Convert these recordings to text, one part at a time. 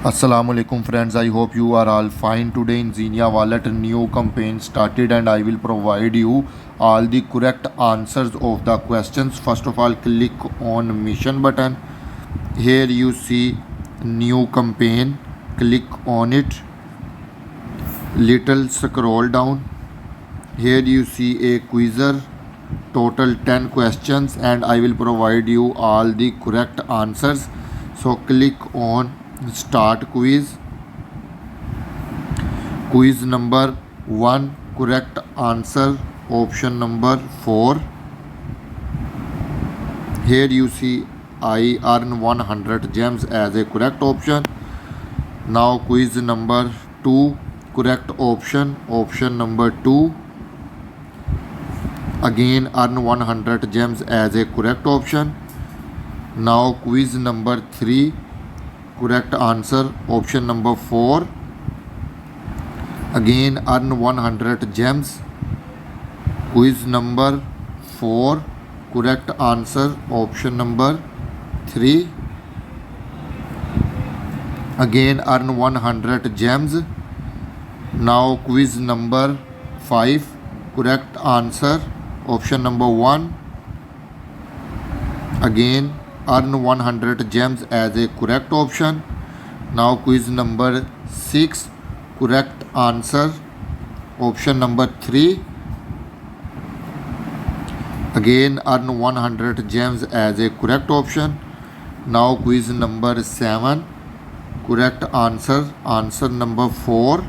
Assalamualaikum friends, I hope you are all fine. Today in XENEA Wallet a new campaign started and I will provide you all the correct answers of the questions. First of all, click on mission button. Here you see new campaign, click on it. Little scroll down. Here you see a quizzer, total 10 questions and I will provide you all the correct answers. So click on start quiz. Quiz number 1, correct answer option number 4. Here you see I earn 100 gems as a correct option. Now quiz number 2, correct option number 2. Again earn 100 gems as a correct option. Now quiz number 3, correct answer option number 4. Again earn 100 gems. Quiz number 4, correct answer option number 3. Again earn 100 gems. Now quiz number 5, correct answer option number 1. Again earn 100 gems as a correct option. Now quiz number 6, correct answer option number 3. Again earn 100 gems as a correct option. Now quiz number 7, correct answer number 4.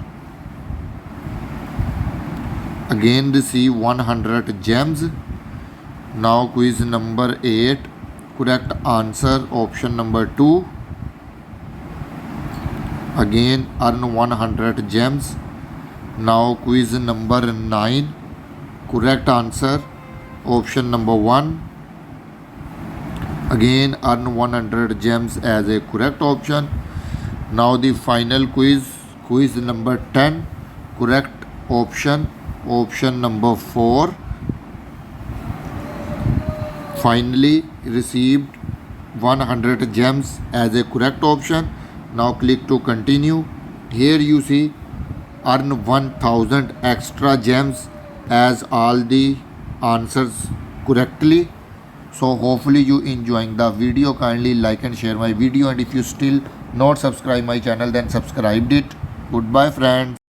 Again receive 100 gems. Now quiz number 8, correct answer option number 2. Again earn 100 gems. Now quiz number 9, correct answer option number 1. Again earn 100 gems as a correct option. Now the final quiz number 10, correct option number 4. Finally received 100 gems as a correct option. Now click to continue. Here you see earn 1000 extra gems as all the answers correctly. So hopefully you enjoying the video. Kindly like and share my video, and if you still not subscribe my channel then subscribe it. Goodbye friends.